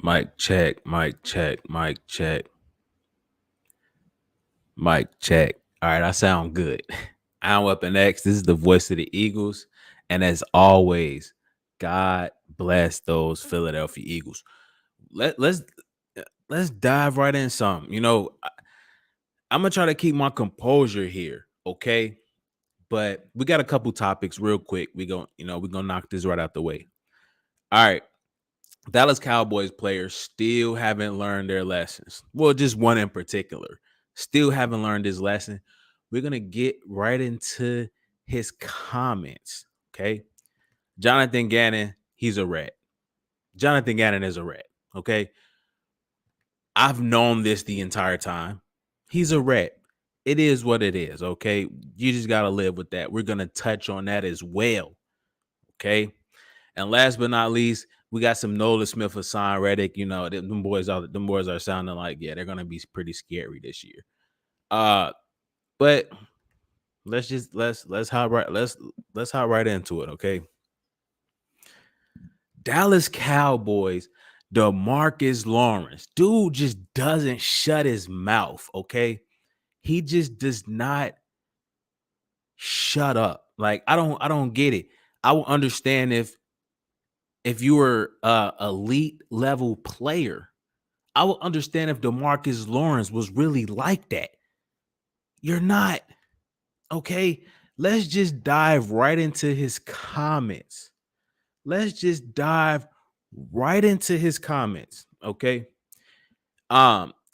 Mic check, mic check, mic check, mic check. All right, I sound good. I'm up and next. This is the voice of the Eagles. And as always, God bless those Philadelphia Eagles. Let's dive right in some. I'm gonna try to keep my composure here, okay? But we got a couple topics real quick. We're gonna knock this right out the way. All right. Dallas Cowboys players still haven't learned their lessons. Well, just one in particular. Still haven't learned his lesson. We're going to get right into his comments. Okay. Jonathan Gannon, he's a rat. Jonathan Gannon is a rat. Okay. I've known this the entire time. He's a rat. It is what it is. Okay. You just got to live with that. We're going to touch on that as well. Okay. And last but not least, we got some Nolan Smith, Haason, Reddick. Them boys are sounding like, yeah, they're gonna be pretty scary this year. But let's hop right into it, okay? Dallas Cowboys, DeMarcus Lawrence, dude just doesn't shut his mouth, okay? He just does not shut up. Like I don't get it. I will understand if you were a elite level player. I would understand if DeMarcus Lawrence was really like that. You're not. Okay. Let's just dive right into his comments. Let's just dive right into his comments. Okay.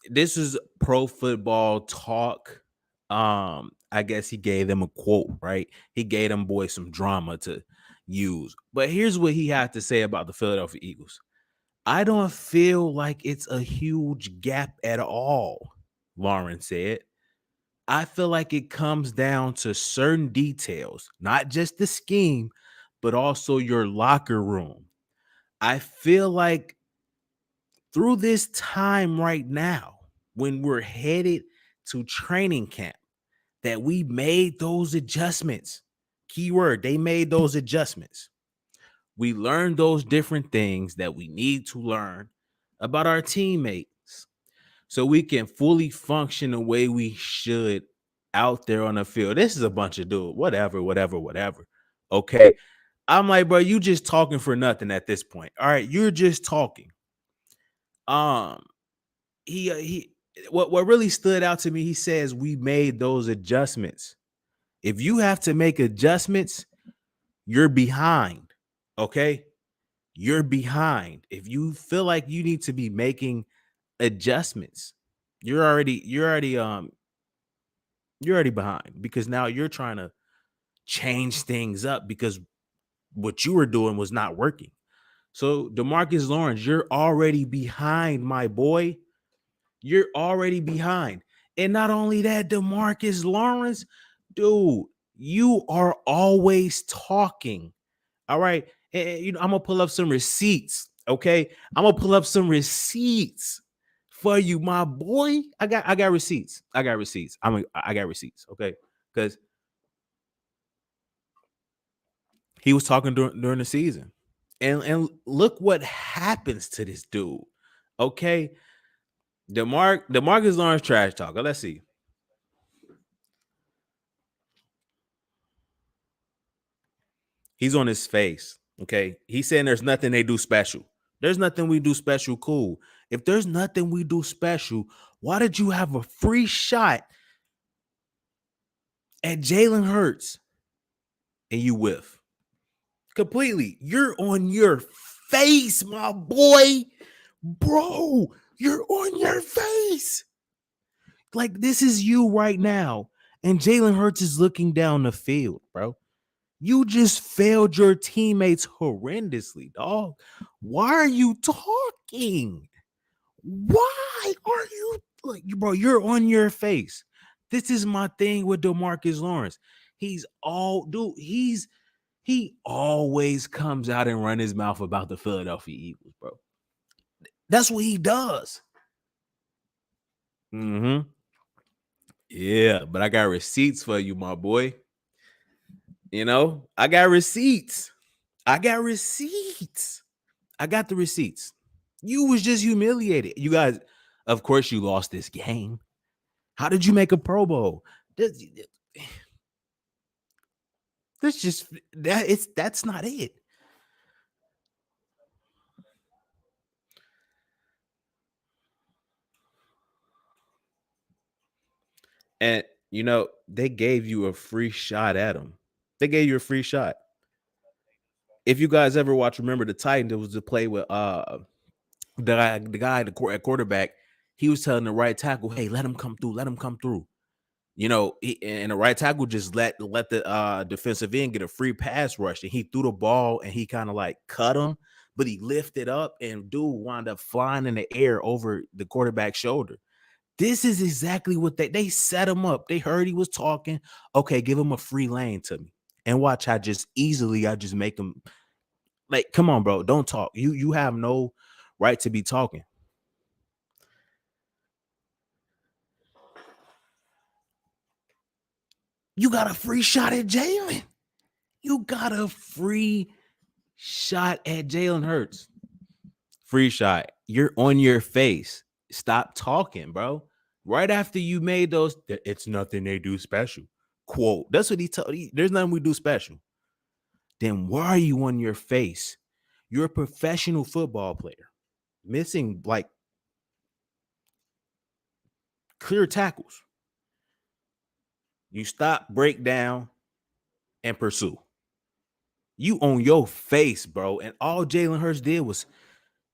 This is Pro Football Talk. I guess he gave them a quote, right? He gave them boys some drama to use. But here's what he had to say about the Philadelphia Eagles. I don't feel like it's a huge gap at all, Lauren said. I feel like it comes down to certain details, not just the scheme, but also your locker room. I feel like through this time right now, when we're headed to training camp, that we made those adjustments. Keyword, they made those adjustments. We learned those different things that we need to learn about our teammates so we can fully function the way we should out there on the field. This is a bunch of dude, whatever. Okay. I'm like, bro, you just talking for nothing at this point. All right, you're just talking. Um, he what really stood out to me, he says we made those adjustments. If you have to make adjustments, you're behind. Okay? You're behind. If you feel like you need to be making adjustments, you're already behind because now you're trying to change things up because what you were doing was not working. So DeMarcus Lawrence, you're already behind, my boy. You're already behind. And not only that, DeMarcus Lawrence, dude, you are always talking. All right. And I'm gonna pull up some receipts. Okay. I'm gonna pull up some receipts for you, my boy. I got receipts. I got receipts. I got receipts. Okay. Because he was talking during the season. And look what happens to this dude. Okay. DeMarcus Lawrence trash talker. Let's see. He's on his face. Okay. He's saying there's nothing they do special. There's nothing we do special. Cool. If there's nothing we do special, why did you have a free shot at Jalen Hurts and you whiff? Completely. You're on your face, my boy. Bro, you're on your face. Like, this is you right now. And Jalen Hurts is looking down the field, bro. You just failed your teammates horrendously, dog. Why are you talking? Why are you like, bro? You're on your face. This is my thing with DeMarcus Lawrence. He always comes out and run his mouth about the Philadelphia Eagles, bro. That's what he does. Mm-hmm. Yeah, but I got receipts for you, my boy. I got receipts. I got receipts. I got the receipts. You was just humiliated. You guys, of course, you lost this game. How did you make a Pro Bowl? This just that's not it. And they gave you a free shot at him. They gave you a free shot. If you guys ever watch, remember the Titans, it was the play with at quarterback. He was telling the right tackle, "Hey, let him come through. Let him come through." And the right tackle just let the defensive end get a free pass rush, and he threw the ball and he kind of like cut him, but he lifted up and dude wound up flying in the air over the quarterback's shoulder. This is exactly what they set him up. They heard he was talking. Okay, give him a free lane to me, and watch how just easily I just make him. Like, come on, bro, don't talk. You have no right to be talking. You got a free shot at Jalen. You got a free shot at Jalen Hurts. Free shot. You're on your face. Stop talking, bro. Right after you made those, it's nothing they do special. Quote. That's what he told you. There's nothing we do special. Then why are you on your face? You're a professional football player. Missing like clear tackles. You stop, break down, and pursue. You on your face, bro. And all Jalen Hurts did was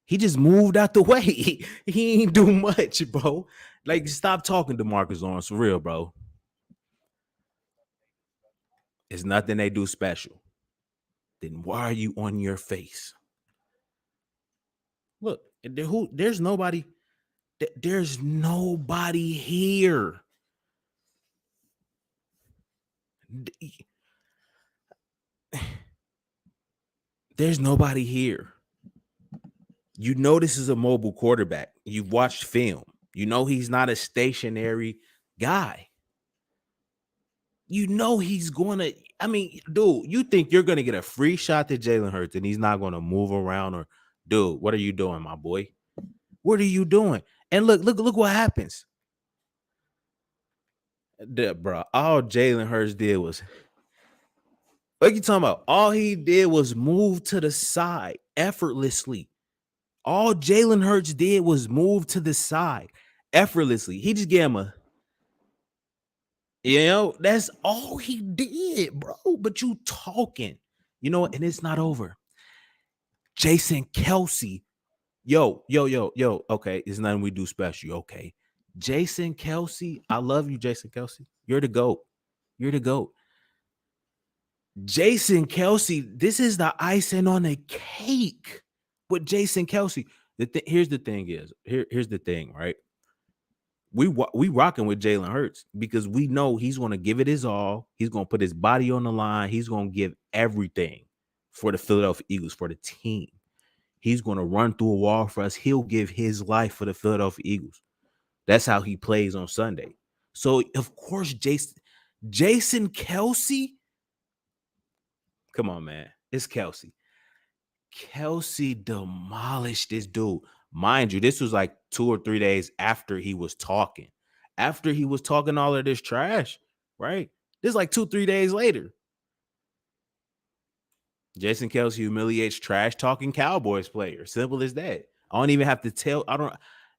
he just moved out the way. He ain't do much, bro. Like, stop talking to Marcus Lawrence for real, bro. It's nothing they do special. Then why are you on your face? Look, there's nobody. There's nobody here. There's nobody here. You know this is a mobile quarterback. You've watched film. You know he's not a stationary guy. You know he's going to. I mean, dude, you think you're going to get a free shot to Jalen Hurts and he's not going to move around? Or, dude, what are you doing, my boy? What are you doing? And look what happens. Bro, all Jalen Hurts did was, what you talking about? All he did was move to the side effortlessly. All Jalen Hurts did was move to the side effortlessly. He just gave him that's all he did, bro. But you talking, and it's not over. Jason Kelce, yo. Okay, it's nothing we do special. Okay, Jason Kelce, I love you, Jason Kelce. You're the GOAT. You're the GOAT. Jason Kelce, this is the icing on the cake with Jason Kelce. Here's the thing here's the thing, right? We rocking with Jalen Hurts because we know he's going to give it his all. He's going to put his body on the line. He's going to give everything for the Philadelphia Eagles, for the team. He's going to run through a wall for us. He'll give his life for the Philadelphia Eagles. That's how he plays on Sunday. So, of course, Jason Kelce, come on, man. It's Kelce. Kelce demolished this dude. Mind you, this was like 2 or 3 days after he was talking. After he was talking all of this trash, right? This is like 2-3 days later. Jason Kelce humiliates trash talking Cowboys player. Simple as that. I don't even have to tell.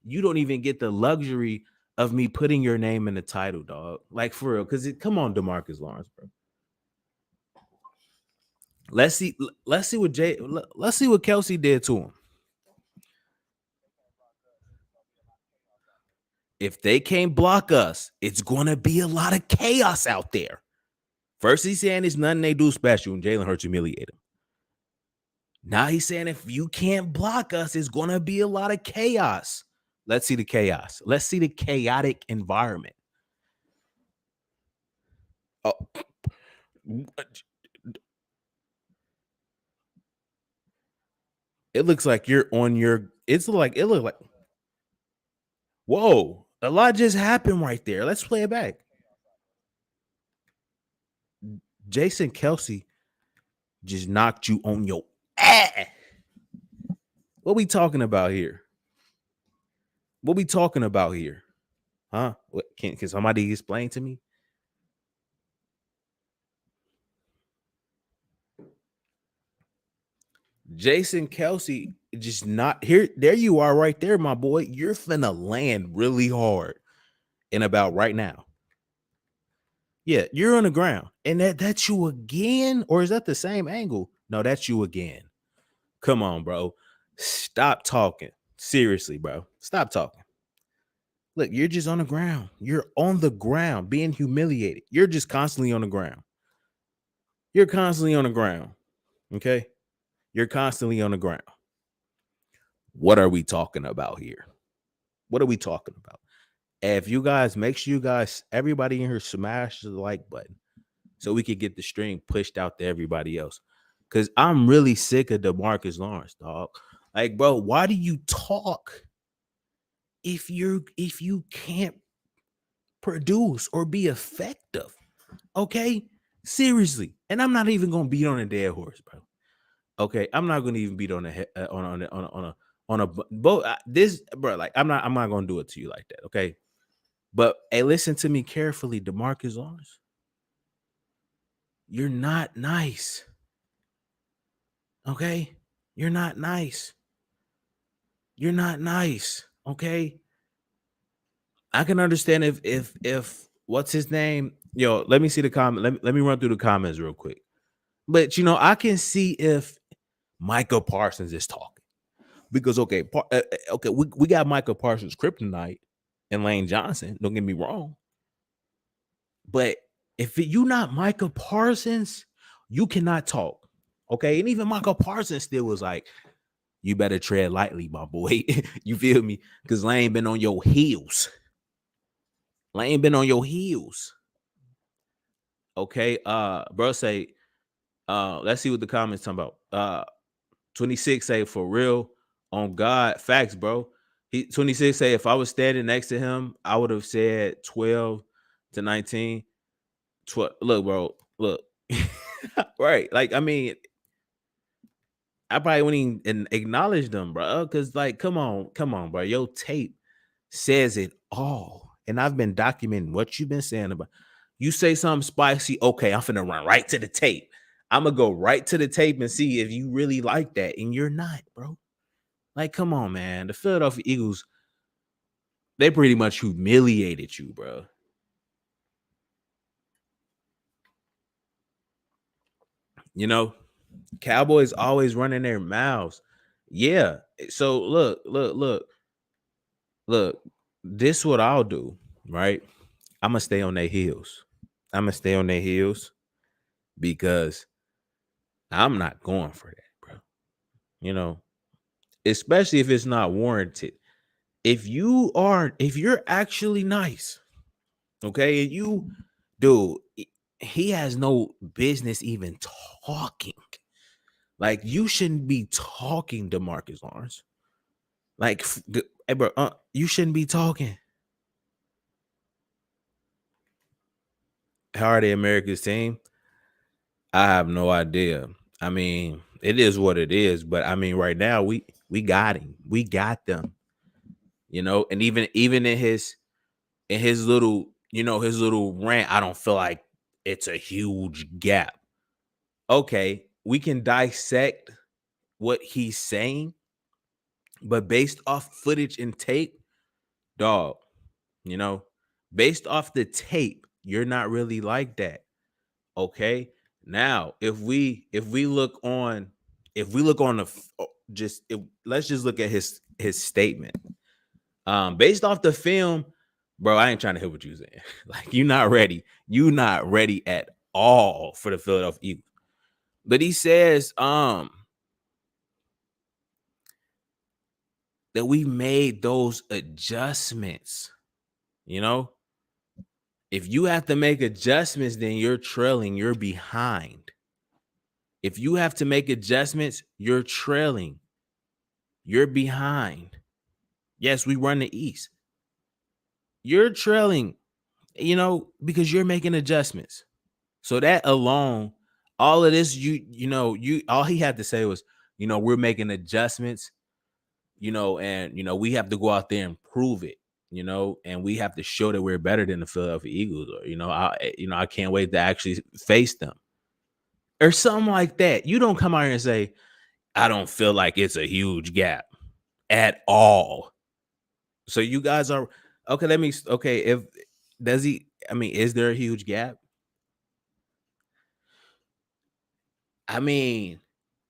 You don't even get the luxury of me putting your name in the title, dog. Like, for real. Because come on, DeMarcus Lawrence, bro. Let's see what let's see what Kelce did to him. If they can't block us, it's gonna be a lot of chaos out there. First, he's saying it's nothing they do special, and Jalen Hurts humiliate him. Now he's saying if you can't block us, it's gonna be a lot of chaos. Let's see the chaos. Let's see the chaotic environment. Oh, it looks like you're on your. It looked like. Whoa, a lot just happened right there. Let's play it back. Jason Kelce just knocked you on your ass. What we talking about here? What we talking about here? Huh? What, can somebody explain to me? Jason Kelsey just not here. There you are right there, my boy. You're finna land really hard in about right now. Yeah, you're on the ground. And that's you again? Or is that the same angle? No, that's you again. Come on, bro. Stop talking. Seriously, bro. Stop talking. Look, you're just on the ground. You're on the ground being humiliated. You're just constantly on the ground. You're constantly on the ground. Okay? You're constantly on the ground. What are we talking about here? What are we talking about? If you guys, make sure you guys, everybody in here, smash the like button so we could get the stream pushed out to everybody else. Because I'm really sick of DeMarcus Lawrence, dog. Like, bro, why do you talk if you can't produce or be effective? Okay, seriously. And I'm not even gonna beat on a dead horse, bro. Okay, I'm not gonna even beat on a boat. This, bro, like I'm not gonna do it to you like that. Okay, but hey, listen to me carefully, DeMarcus Lawrence. You're not nice. Okay, you're not nice. You're not nice. Okay, I can understand if what's his name? Yo, let me see the comment. Let me run through the comments real quick. But I can see if Micah Parsons is talking because okay, we got Micah Parsons kryptonite and Lane Johnson. Don't get me wrong, but if you not Micah Parsons, you cannot talk. Okay, and even Micah Parsons still was like, "You better tread lightly, my boy." You feel me? Because Lane been on your heels. Lane been on your heels. Okay, bro, say, let's see what the comments talking about. 26 say for real on God facts, bro. 26 say if I was standing next to him, I would have said 12 to 19. 12. Look, bro, look. Right. Like, I mean, I probably wouldn't even acknowledge them, bro. Cause like, come on, bro. Your tape says it all. And I've been documenting what you've been saying about. You say something spicy, okay, I'm finna run right to the tape. I'm gonna go right to the tape and see if you really like that. And you're not, bro. Like, come on, man. The Philadelphia Eagles, they pretty much humiliated you, bro. Cowboys always running their mouths. Yeah. So look. This what I'll do, right? I'm gonna stay on their heels. I'm gonna stay on their heels because I'm not going for that, bro. You know, especially if it's not warranted. If you're actually nice, okay, and dude, he has no business even talking. Like, you shouldn't be talking to Marcus Lawrence. Like, hey, bro, you shouldn't be talking. How are they America's team? I have no idea. I mean, it is what it is. But I mean, right now we got him. We got them. And even in his little his little rant, I don't feel like it's a huge gap. Okay, we can dissect what he's saying, but based off footage and tape, dog, you know, based off the tape, you're not really like that. Okay. Now, if we look on let's just look at his statement. Based off the film, bro, I ain't trying to hear what you saying. Like, you're not ready. You not ready at all for the Philadelphia Eagles. But he says that we made those adjustments. You know, if you have to make adjustments, then you're trailing, you're behind. If you have to make adjustments, you're trailing, you're behind. Yes, we run the East. You're trailing, because you're making adjustments. So that alone, all of this, you all he had to say was, we're making adjustments and we have to go out there and prove it, and we have to show that we're better than the Philadelphia Eagles, or I can't wait to actually face them or something like that. You don't come out here and say, I don't feel like it's a huge gap at all. So you guys are okay. Okay. If does he, I mean, is there a huge gap? I mean,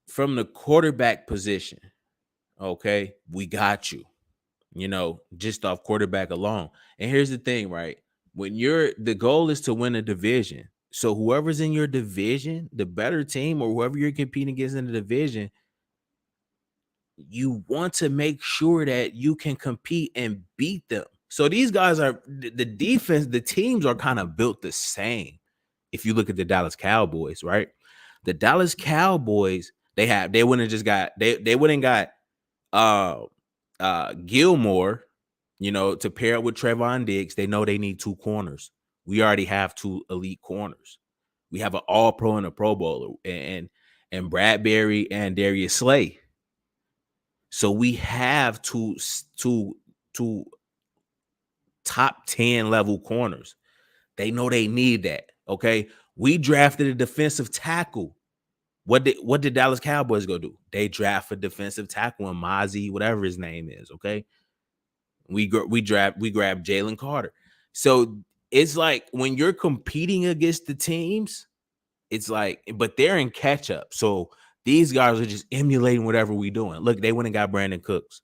from the quarterback position, okay, we got you, just off quarterback alone. And here's the thing, right? When the goal is to win a division. So whoever's in your division, the better team or whoever you're competing against in the division, you want to make sure that you can compete and beat them. So these guys are the defense, the teams are kind of built the same. If you look at the Dallas Cowboys, right? The Dallas Cowboys, they wouldn't just got they wouldn't got Gilmore, to pair up with Trevon Diggs. They know they need two corners. We already have two elite corners. We have an all pro and a pro bowler and Bradbury and Darius Slay. So we have two top 10 level corners. They know they need that. Okay. We drafted a defensive tackle. What did Dallas Cowboys go do? They draft a defensive tackle and Mozzie, whatever his name is. Okay. We grabbed Jalen Carter. So it's like when you're competing against the teams, it's like, but they're in catch up. So these guys are just emulating whatever we doing. Look, they went and got Brandon Cooks.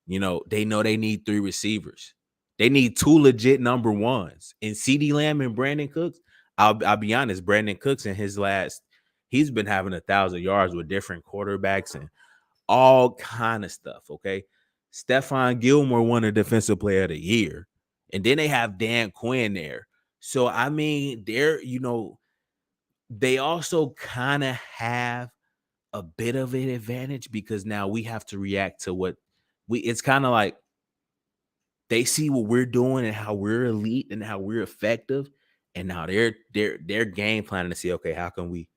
They know they need 3 receivers. They need 2 legit number ones. And CeeDee Lamb and Brandon Cooks, I'll be honest, Brandon Cooks in his he's been having 1,000 yards with different quarterbacks and all kind of stuff, okay? Stephon Gilmore won a defensive player of the year. And then they have Dan Quinn there. So, I mean, they also kind of have a bit of an advantage because now we have to react to what it's kind of like they see what we're doing and how we're elite and how we're effective. And now they're game planning to see, okay, how can we,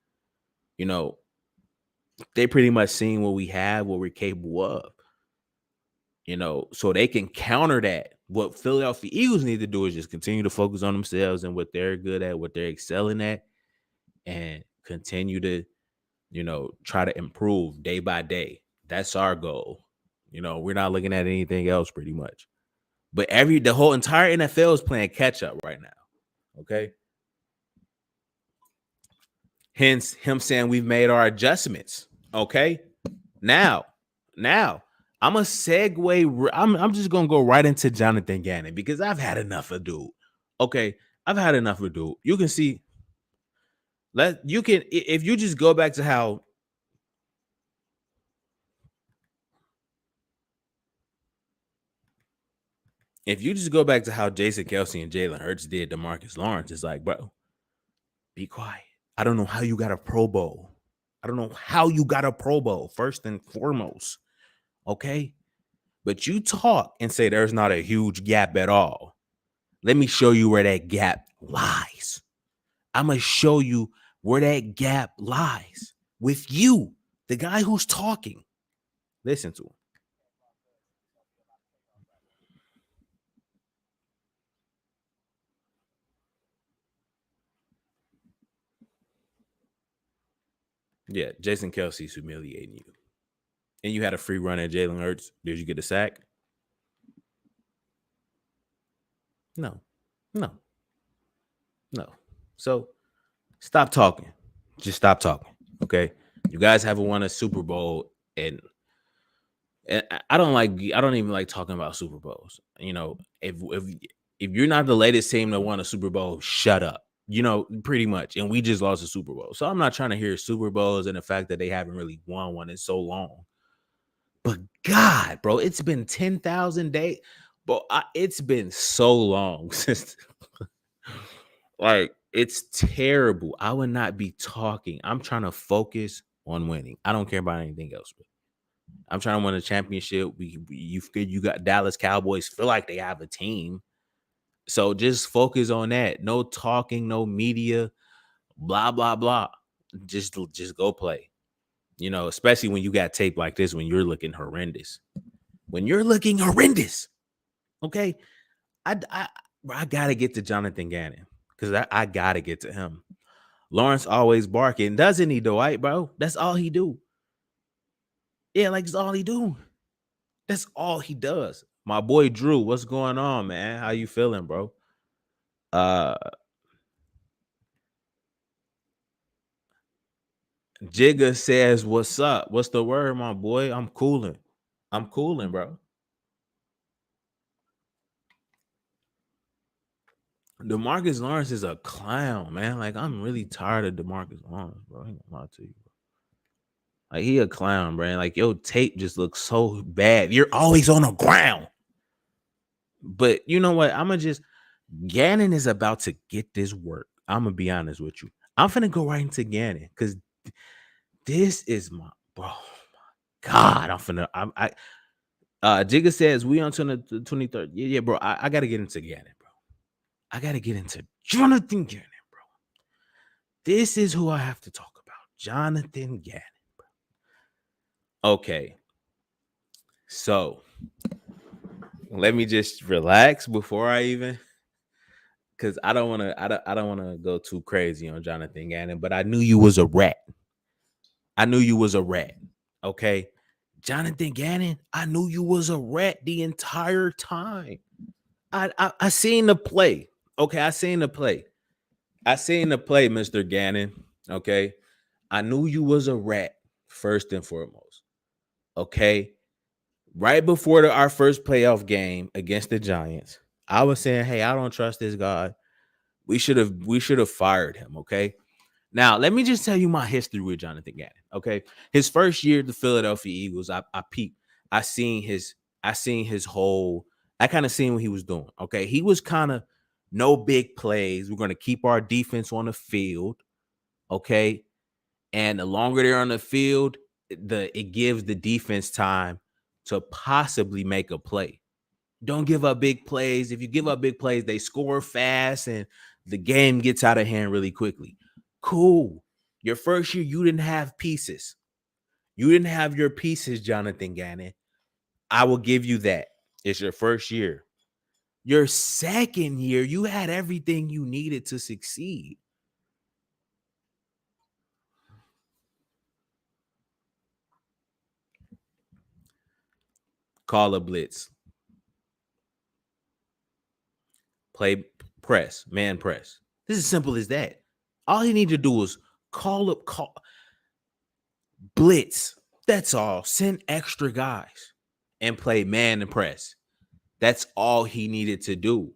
they pretty much seeing what we have, what we're capable of, so they can counter that. What Philadelphia Eagles need to do is just continue to focus on themselves and what they're good at, what they're excelling at, and continue to, try to improve day by day. That's our goal. We're not looking at anything else pretty much. But the whole entire NFL is playing catch up right now. Okay. Hence him saying we've made our adjustments. Okay. Now, I'm a segue. I'm just gonna go right into Jonathan Gannon because I've had enough of dude. Okay, I've had enough of dude. You can see. If you just go back to how. If you just go back to how Jason Kelce and Jalen Hurts did DeMarcus Lawrence, it's like, bro, be quiet. I don't know how you got a Pro Bowl. I don't know how you got a Pro Bowl, first and foremost. Okay? But you talk and say there's not a huge gap at all. Let me show you where that gap lies. I'm going to show you where that gap lies with you, the guy who's talking. Listen to him. Yeah, Jason Kelce's humiliating you. And you had a free run at Jalen Hurts. Did you get a sack? No. So stop talking. Just stop talking. Okay. You guys haven't won a Super Bowl, and I don't even like talking about Super Bowls. If you're not the latest team that won a Super Bowl, shut up. Pretty much. And we just lost a Super Bowl. So I'm not trying to hear Super Bowls and the fact that they haven't really won one in so long. But God, bro, it's been 10,000 days. Bro, it's been so long since like it's terrible. I would not be talking. I'm trying to focus on winning. I don't care about anything else. I'm trying to win a championship. You got Dallas Cowboys feel like they have a team. So just focus on that. No talking, no media, blah, blah, blah. Just go play. Especially when you got tape like this when you're looking horrendous. when you're looking horrendous, okay, I gotta get to Jonathan Gannon because I gotta get to him. Lawrence always barking, doesn't he, Dwight, bro? That's all he do. Yeah, like it's all he do. That's all he does. My boy Drew, what's going on, man? How you feeling, bro? Uh Jigga says, "What's up? What's the word, my boy? I'm cooling. I'm cooling, bro." DeMarcus Lawrence is a clown, man. Like I'm really tired of DeMarcus Lawrence, bro. I ain't gonna lie to you. Like he a clown, bro. Like your tape just looks so bad. You're always on the ground. But you know what? I'm gonna just Gannon is about to get this work. I'm gonna be honest with you. I'm finna go right into Gannon because this is my bro. God, I'm finna. Jigga says we on to the 23rd. Yeah, bro. I gotta get into Gannon, bro. I gotta get into Jonathan Gannon, bro. This is who I have to talk about. Jonathan Gannon, bro. Okay. So let me just relax before I even because I don't want to go too crazy on Jonathan Gannon, but I knew you was a rat. I knew you was a rat. Okay. Jonathan Gannon, I knew you was a rat the entire time. I seen the play. Okay, I seen the play. I seen the play, Mr. Gannon. Okay. I knew you was a rat first and foremost. Okay. Right before our first playoff game against the Giants, I was saying, hey, I don't trust this guy. We should have fired him. Okay. Now, let me just tell you my history with Jonathan Gannon. Okay. His first year at the Philadelphia Eagles, I peeped. I seen his whole, I kind of seen what he was doing. Okay. He was kind of no big plays. We're going to keep our defense on the field. Okay. And the longer they're on the field, it gives the defense time to possibly make a play. Don't give up big plays. If you give up big plays, they score fast and the game gets out of hand really quickly. Cool. Your first year, you didn't have pieces. You didn't have your pieces, Jonathan Gannon. I will give you that. It's your first year. Your second year, you had everything you needed to succeed. Call a blitz. Play press, man press. This is simple as that. All he needed to do was call blitz. That's all. Send extra guys and play man and press. That's all he needed to do.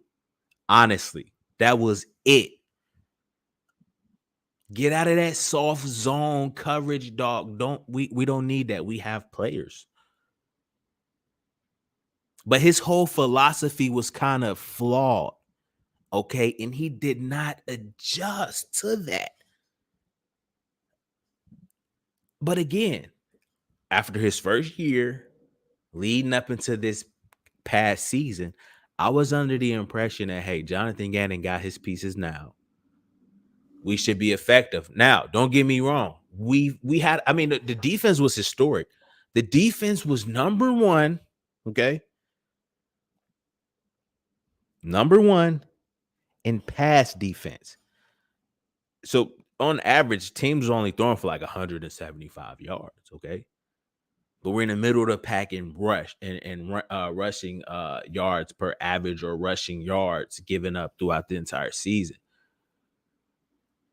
Honestly, that was it. Get out of that soft zone coverage, dog. We don't need that. We have players. But his whole philosophy was kind of flawed. Okay, and he did not adjust to that. But again, after his first year, leading up into this past season, I was under the impression that, hey, Jonathan Gannon got his pieces now. We should be effective. Now, don't get me wrong. We had, I mean, the defense was historic. The defense was number one, okay? Number one in pass defense. So on average, teams are only throwing for like 175 yards, okay? But we're in the middle of the pack in rush and rushing yards per average or rushing yards given up throughout the entire season.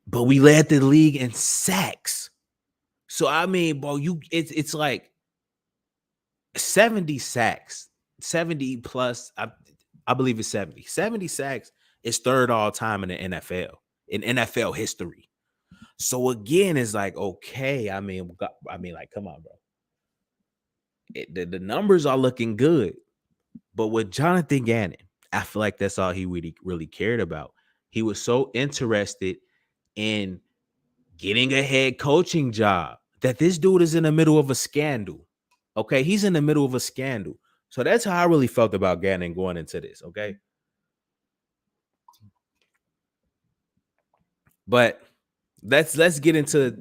But we led the league in sacks. So I mean, bro, it's like 70 sacks, 70 plus. I believe it's 70. 70 sacks is third all time in the NFL, in NFL history. So again, it's like, okay, I mean, like, come on, bro. The numbers are looking good. But with Jonathan Gannon, I feel like that's all he really cared about. He was so interested in getting a head coaching job that this dude is in the middle of a scandal. Okay, he's in the middle of a scandal. So that's how I really felt about Gannon going into this. Okay, but let's get into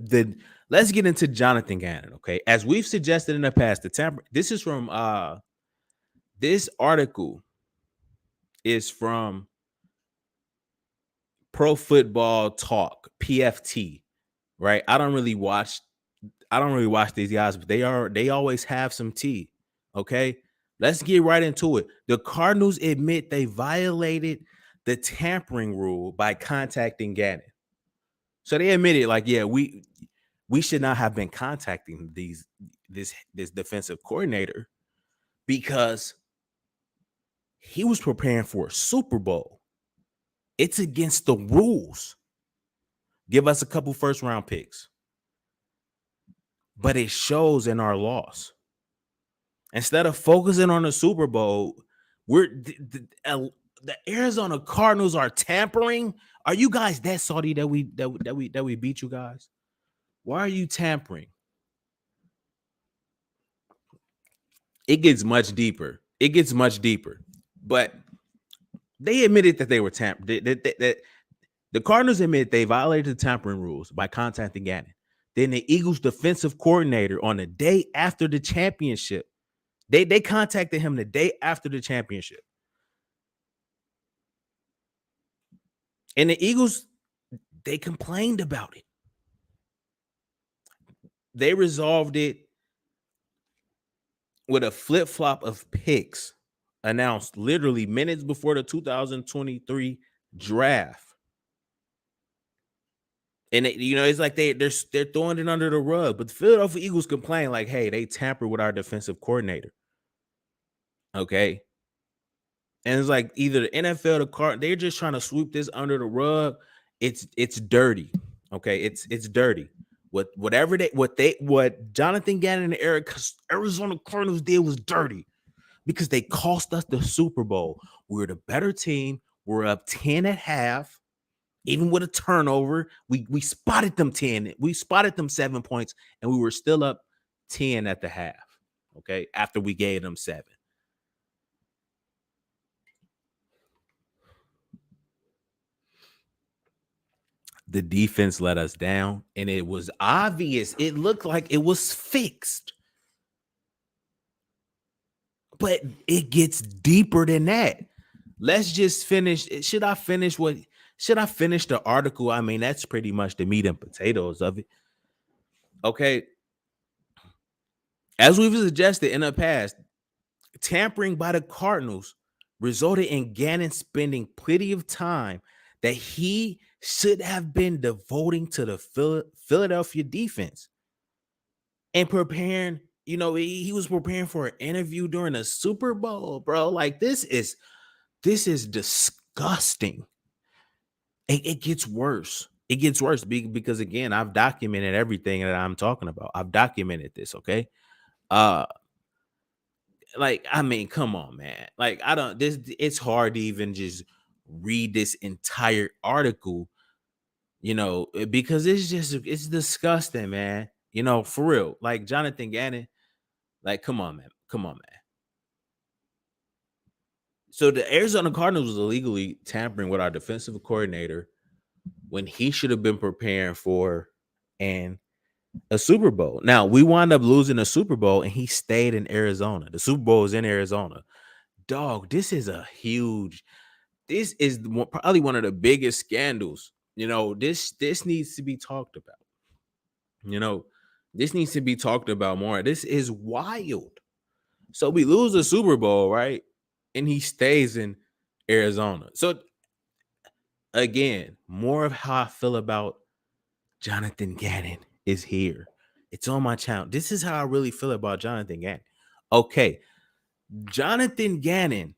Jonathan Gannon. Okay, as we've suggested in the past, this is from This article is from Pro Football Talk, PFT, right? I don't really watch these guys, but they always have some tea. Okay. Let's get right into it. The Cardinals admit they violated the tampering rule by contacting Gannon. So they admitted, like, yeah, we should not have been contacting this defensive coordinator because he was preparing for a Super Bowl. It's against the rules. Give us a couple first round picks. But it shows in our loss. Instead of focusing on the Super Bowl, the Arizona Cardinals are tampering. Are you guys that salty that we beat you guys? Why are you tampering? It gets much deeper. It gets much deeper. But they admitted that they were tampering. The Cardinals admit they violated the tampering rules by contacting Gannon. Then the Eagles defensive coordinator on the day after the championship, they contacted him the day after the championship. And the Eagles, they complained about it. They resolved it with a flip-flop of picks announced literally minutes before the 2023 draft. And it's like they're throwing it under the rug. But the Philadelphia Eagles complain like, hey, they tampered with our defensive coordinator. Okay. And it's like either the NFL, the Cardinals, they're just trying to sweep this under the rug. It's dirty. Okay, it's dirty. What Jonathan Gannon and Arizona Cardinals did was dirty because they cost us the Super Bowl. We're the better team. We're up 10 at half. Even with a turnover, we spotted them 10. We spotted them 7 points, and we were still up 10 at the half. Okay, after we gave them 7. The defense let us down, and it was obvious. It looked like it was fixed. But it gets deeper than that. Let's just finish. Should I finish the article? I mean, that's pretty much the meat and potatoes of it. Okay. As we've suggested in the past, tampering by the Cardinals resulted in Gannon spending plenty of time that he should have been devoting to the Philadelphia defense and preparing. He was preparing for an interview during a Super Bowl, bro. Like this is disgusting. It gets worse. It gets worse because again, I've documented everything that I'm talking about. I've documented this. Okay. Like, I mean, come on, man. Like, it's hard to even just read this entire article, because it's disgusting, man. For real. Like Jonathan Gannon, like, come on, man. Come on, man. So the Arizona Cardinals was illegally tampering with our defensive coordinator when he should have been preparing for a Super Bowl. Now, we wound up losing a Super Bowl and he stayed in Arizona. The Super Bowl is in Arizona. Dog, this is probably one of the biggest scandals. This needs to be talked about. This needs to be talked about more. This is wild. So we lose the Super Bowl, right? And he stays in Arizona. So again, more of how I feel about Jonathan Gannon is here. It's on my channel. This is how I really feel about Jonathan Gannon. Okay. Jonathan Gannon.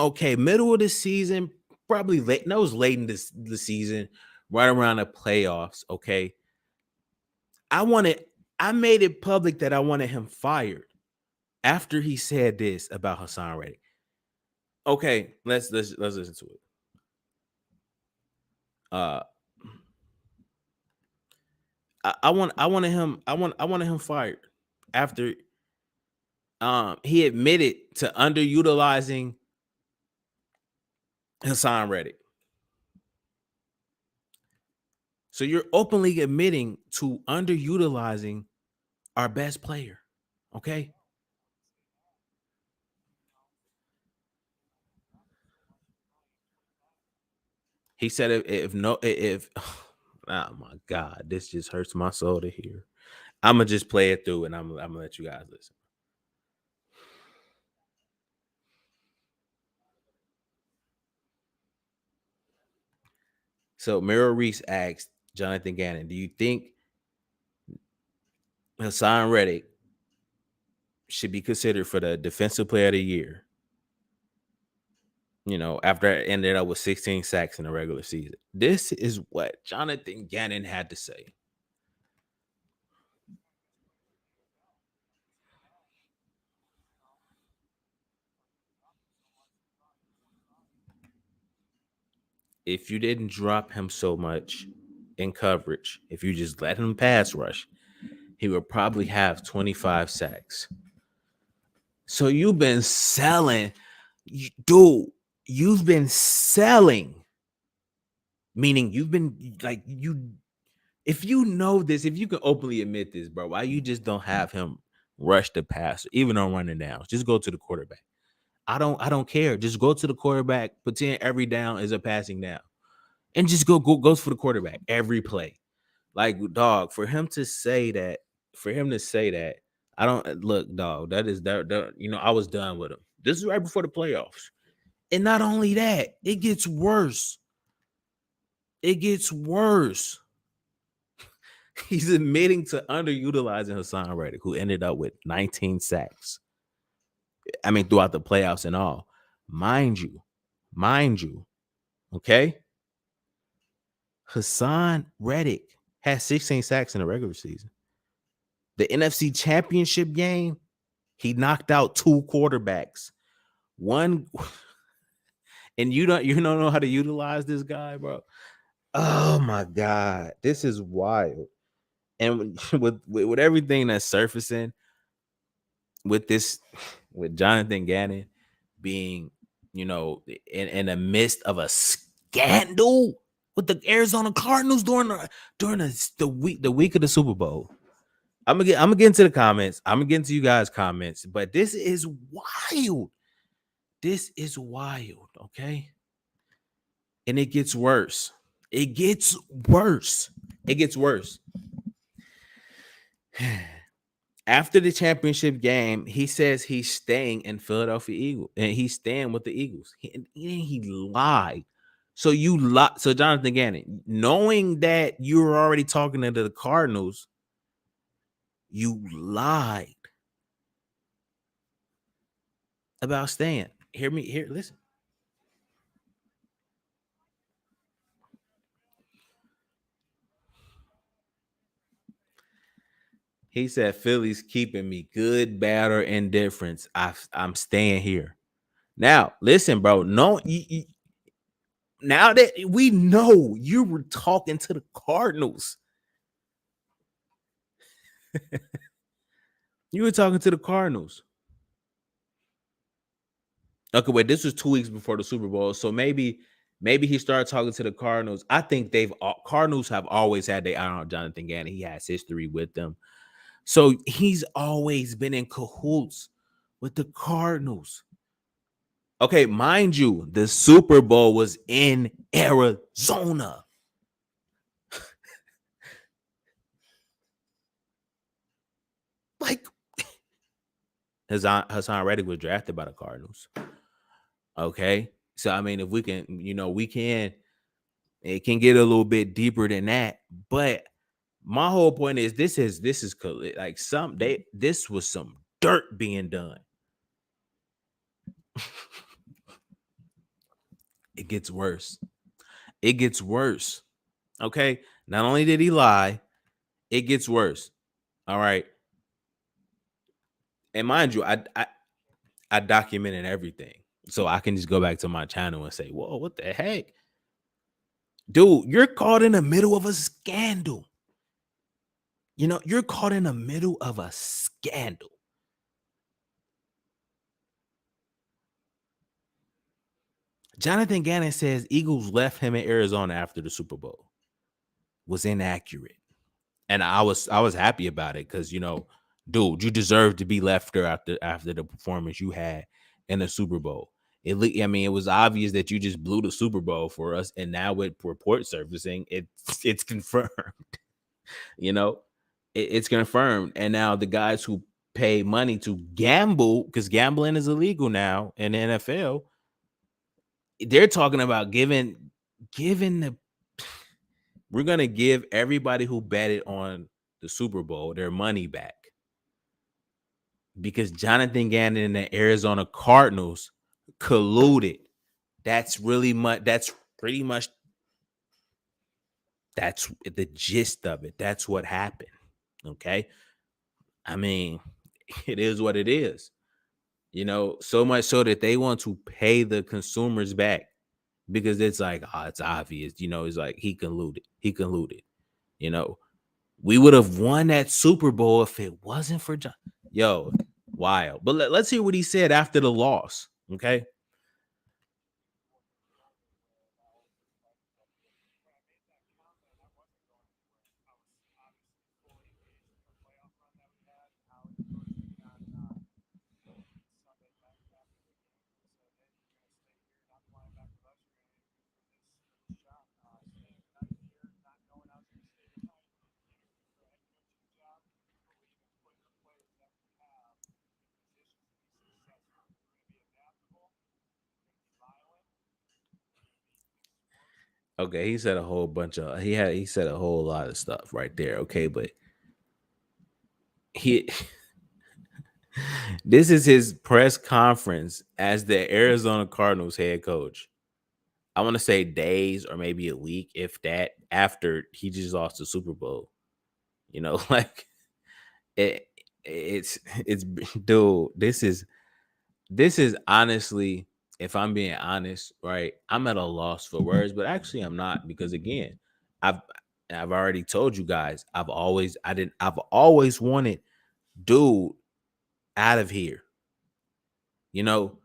Okay, middle of the season, probably late. No, it was late in the season, right around the playoffs. Okay. I made it public that I wanted him fired after he said this about Haason Reddick. Okay, let's listen to it. I wanted him fired after he admitted to underutilizing Haason Reddick. So you're openly admitting to underutilizing our best player. Okay. He said if no if oh my god, this just hurts my soul to hear. I'm gonna just play it through and I'm gonna let you guys listen. So Mira Reese asked Jonathan Gannon, "Do you think Haason Reddick should be considered for the Defensive Player of the Year?" After it ended up with 16 sacks in the regular season. This is what Jonathan Gannon had to say. If you didn't drop him so much in coverage, if you just let him pass rush, he would probably have 25 sacks. So you've been selling, dude. You've been selling, meaning you've been like you. If you know this, if you can openly admit this, bro, why you just don't have him rush the passer, even on running downs? Just go to the quarterback. I don't care. Just go to the quarterback. Pretend every down is a passing down, and just goes for the quarterback every play. Like, dog, for him to say that, I don't look, dog. That is that. I was done with him. This is right before the playoffs, and not only that, it gets worse. It gets worse. He's admitting to underutilizing Haason Reddick, who ended up with 19 sacks. I mean, throughout the playoffs and all. Mind you, okay? Haason Reddick had 16 sacks in the regular season. The NFC Championship game, he knocked out two quarterbacks. One, and you don't know how to utilize this guy, bro. Oh my god, this is wild. And with everything that's surfacing with this, with Jonathan Gannon being, in the midst of a scandal with the Arizona Cardinals during the week of the Super Bowl. I'm gonna get into the comments. I'm gonna get into you guys' comments, but this is wild. This is wild, okay? And it gets worse. It gets worse. It gets worse. After the championship game, he says he's staying in Philadelphia Eagles, and he's staying with the Eagles. He lied. So you lied. So Jonathan Gannon, knowing that you were already talking to the Cardinals, you lied about staying. Hear me. Here, listen. He said Philly's keeping me good, bad, or indifference. I'm staying here. Now, listen, bro. No, now that we know you were talking to the Cardinals, you were talking to the Cardinals. Okay, wait. This was 2 weeks before the Super Bowl, so maybe he started talking to the Cardinals. I think Cardinals have always had their eye on Jonathan Gannon. He has history with them, so he's always been in cahoots with the Cardinals. Okay, mind you, the Super Bowl was in Arizona. Like, Haason Reddick was drafted by the Cardinals. Okay, so I mean, if we can, it can get a little bit deeper than that. But my whole point is, this is like this was some dirt being done. It gets worse. It gets worse. Okay, not only did he lie, it gets worse. All right, and mind you, I documented everything. So I can just go back to my channel and say, whoa, what the heck? Dude, you're caught in the middle of a scandal. You're caught in the middle of a scandal. Jonathan Gannon says Eagles left him in Arizona after the Super Bowl. Was inaccurate. And I was happy about it because, dude, you deserve to be left there after the performance you had in the Super Bowl. I mean, it was obvious that you just blew the Super Bowl for us, and now with report surfacing, it's confirmed. You know, it's confirmed, and now the guys who pay money to gamble, because gambling is illegal now in the NFL, they're talking about giving the we're gonna give everybody who betted on the Super Bowl their money back because Jonathan Gannon and the Arizona Cardinals colluded. That's really much. That's pretty much. That's the gist of it. That's what happened. Okay. I mean, it is what it is. So much so that they want to pay the consumers back because it's like, oh, it's obvious. It's like he colluded. He colluded. You know, we would have won that Super Bowl if it wasn't for John. Yo, wild. But let's hear what he said after the loss. Okay. Okay, he said a whole bunch of he said a whole lot of stuff right there. Okay, but he this is his press conference as the Arizona Cardinals head coach. I want to say days or maybe a week, if that, after he just lost the Super Bowl. Like it, it's dude. This is honestly, if I'm being honest, right? I'm at a loss for words, but actually I'm not because again, I've I've already told you guys, I've always wanted dude out of here. You know,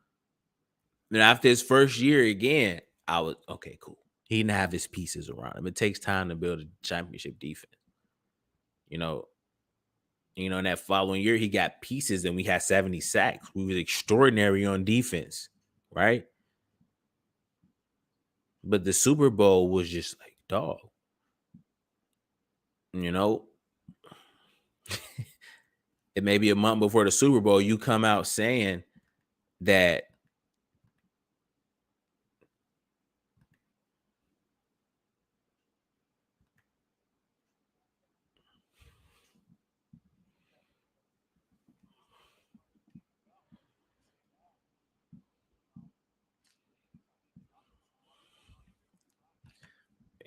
and after his first year again, I was okay, cool. He didn't have his pieces around him. It takes time to build a championship defense. You know, in that following year, he got pieces and we had 70 sacks. We was extraordinary on defense, right? But the Super Bowl was just like, dog, you know, it may be a month before the Super Bowl, you come out saying that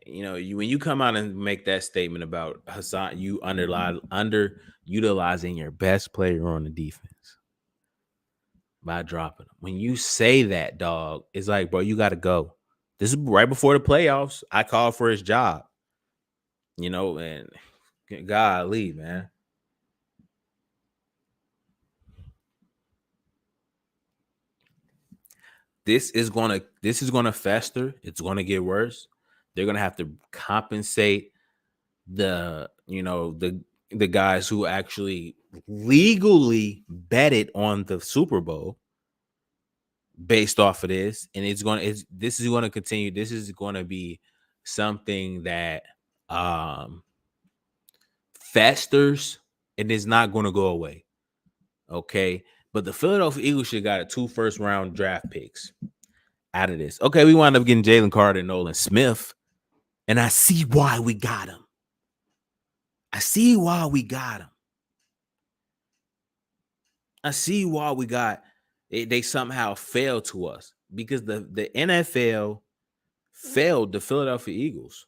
when you come out and make that statement about Haason, you underutilizing your best player on the defense by dropping him. When you say that, dog, it's like, bro, you got to go. This is right before the playoffs. I called for his job, and golly, man. This is gonna fester. It's gonna get worse. They're gonna have to compensate the guys who actually legally betted on the Super Bowl based off of this, and this is going to continue. This is going to be something that um festers and is not going to go away. Okay, but the Philadelphia Eagles should have got 2 first-round draft picks out of this. Okay, we wound up getting Jalen Carter and Nolan Smith, and I see why we got him. I see why we got him. I see why we got it. They somehow failed to us because the NFL failed the Philadelphia Eagles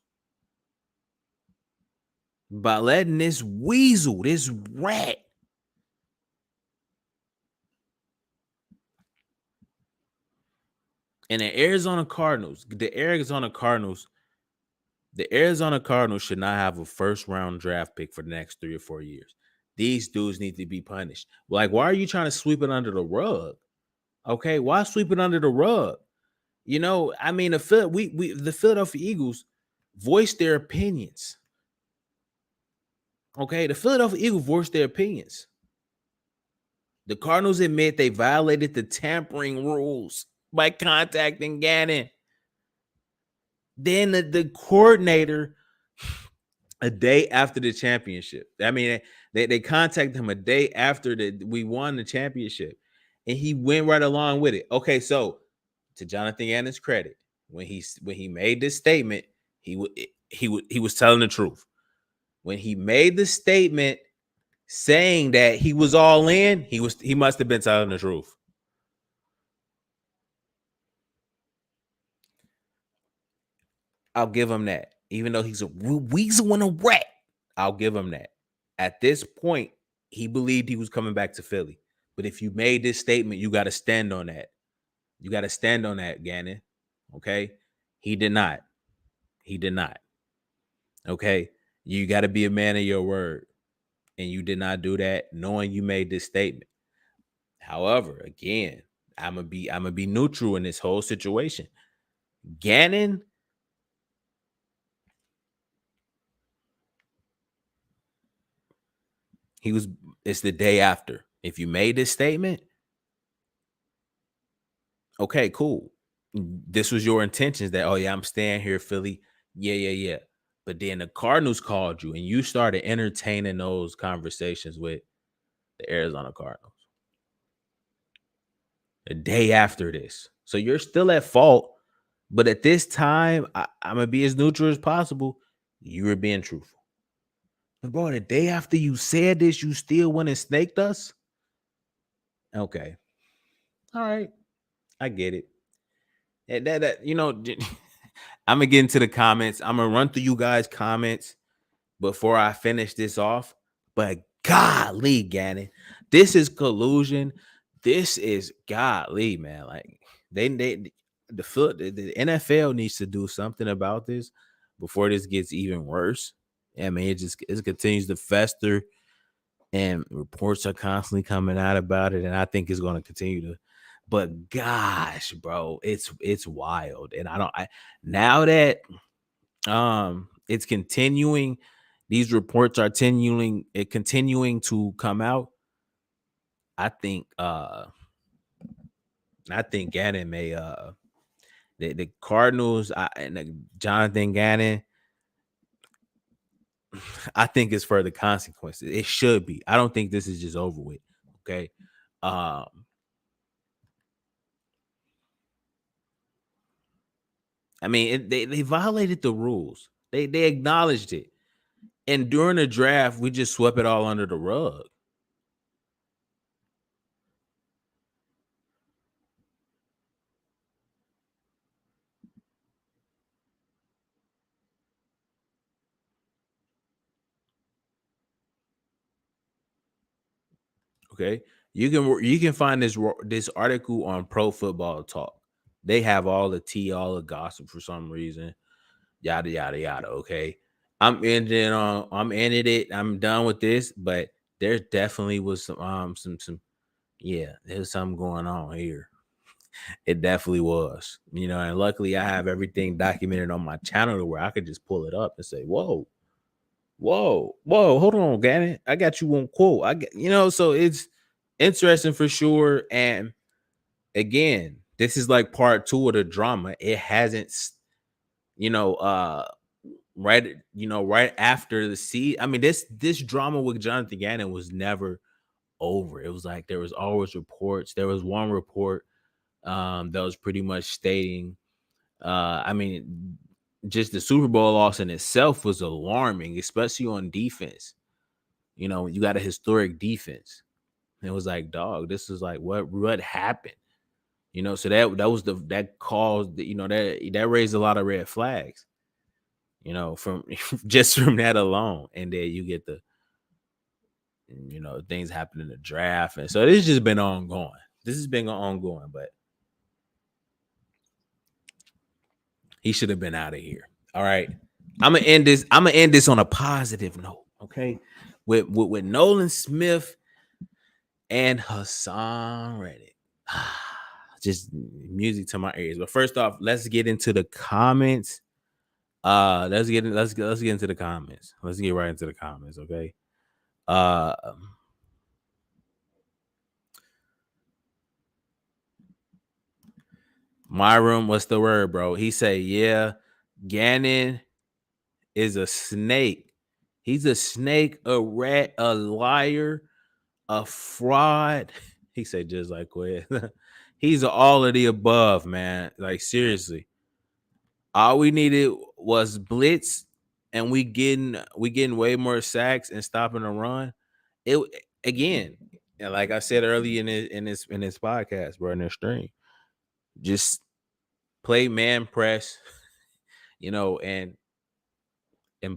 by letting this weasel, this rat, and the Arizona Cardinals should not have a first-round draft pick for the next 3 or 4 years. These dudes need to be punished. Like, why are you trying to sweep it under the rug? Okay, why sweep it under the rug? I mean, the Philadelphia Eagles voiced their opinions. Okay, the Philadelphia Eagles voiced their opinions. The Cardinals admit they violated the tampering rules. by contacting Gannon. Then the coordinator, a day after the championship. I mean, they contacted him a day after we won the championship, and he went right along with it. Okay, so to Jonathan Gannon's credit, when he made this statement, he was telling the truth. When he made the statement saying that he was all in, he must have been telling the truth. I'll give him that. Even though he's a weasel and a rat, I'll give him that. At this point, he believed he was coming back to Philly. But if you made this statement, you got to stand on that. You got to stand on that, Gannon. Okay? He did not. He did not. Okay? You got to be a man of your word. And you did not do that knowing you made this statement. However, again, I'm gonna be neutral in this whole situation. Gannon, it's the day after. If you made this statement, okay, cool. This was your intentions that, oh yeah, I'm staying here, Philly. Yeah. But then the Cardinals called you and you started entertaining those conversations with the Arizona Cardinals the day after this. So you're still at fault. But at this time, I'm gonna be as neutral as possible. You were being truthful. But bro, the day after you said this, you still went and snaked us? Okay. All right. I get it. That you know, I'm gonna get into the comments. I'm gonna run through you guys' comments before I finish this off. But golly, Gannon, this is collusion. This is golly, man. Like the NFL needs to do something about this before this gets even worse. I mean, it continues to fester, and reports are constantly coming out about it, and I think it's going to continue to. But gosh, bro, it's wild, and now that it's continuing, these reports are continuing to come out. I think Gannon may the Cardinals and Jonathan Gannon, I think it's for the consequences. It should be. I don't think this is just over with. Okay. Um I mean, they violated the rules. They acknowledged it. And during the draft, we just swept it all under the rug. Okay. You can find this article on Pro Football Talk. They have all the tea, all the gossip for some reason. Yada yada yada. Okay. I'm ended it. I'm done with this, but there definitely was some yeah, there's something going on here. It definitely was. You know, and luckily I have everything documented on my channel to where I could just pull it up and say, whoa, hold on, Gannon. I got you one quote. So it's interesting for sure. And again, this is like part two of the drama. It hasn't, you know, right after the seed. I mean, this drama with Jonathan Gannon was never over. It was like there was always reports. There was one report that was pretty much stating, I mean, just the Super Bowl loss in itself was alarming, especially on defense. You know, you got a historic defense. And it was like, dog, this is like what happened? You know, so that was that caused, that raised a lot of red flags, from just from that alone. And then you get things happen in the draft. And so this just been ongoing. This has been ongoing, but he should have been out of here. All right. I'm gonna end this on a positive note. Okay. With Nolan Smith and Haason Reddick. Just music to my ears. But first off, let's get into the comments. Let's get into the comments. Let's get right into the comments, okay? Uh Myron, what's the word, bro? He say, yeah, Gannon is a snake. He's a snake, a rat, a liar, a fraud. He said just like Quez. He's all of the above, man. Like seriously. All we needed was blitz, and we getting way more sacks and stopping the run. It again, and like I said earlier in this podcast, bro, in this stream, just play man press, and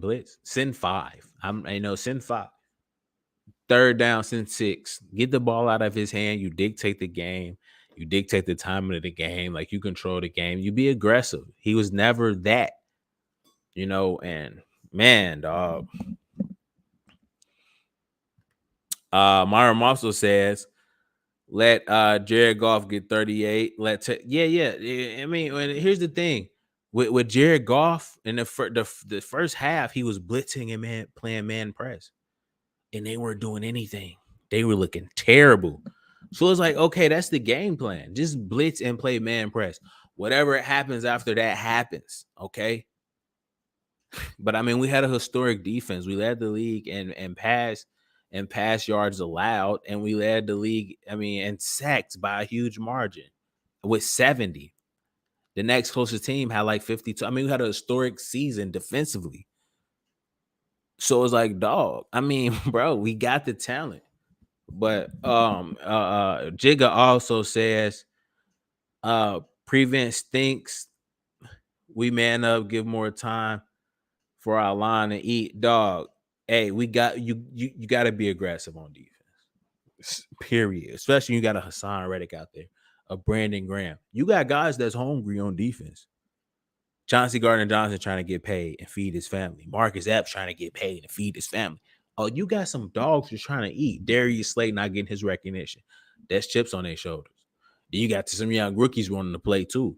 blitz. Send five. Send five. Third down, send six. Get the ball out of his hand. You dictate the game. You dictate the timing of the game. Like you control the game. You be aggressive. He was never that, and man, dog. Myron also says, let Jared Goff get 38. Yeah. I mean, here's the thing. With Jared Goff in the first half, he was blitzing and playing man press, and they weren't doing anything. They were looking terrible. So it's like, okay, that's the game plan. Just blitz and play man press. Whatever happens after that happens. Okay. But I mean, we had a historic defense. We led the league and pass yards allowed, and we led the league, and sacks by a huge margin with 70. The next closest team had like 52. I mean, we had a historic season defensively. So it's like, dog. I mean, bro, we got the talent. But Jigga also says, prevent stinks. We man up, give more time for our line to eat. Dog. Hey, we got you got to be aggressive on defense. Period. Especially you got a Haason Reddick out there, a Brandon Graham. You got guys that's hungry on defense. Chauncey Gardner-Johnson trying to get paid and feed his family. Marcus Epps trying to get paid and feed his family. Oh, you got some dogs just trying to eat. Darius Slay not getting his recognition. That's chips on their shoulders. Then you got some young rookies running the play too.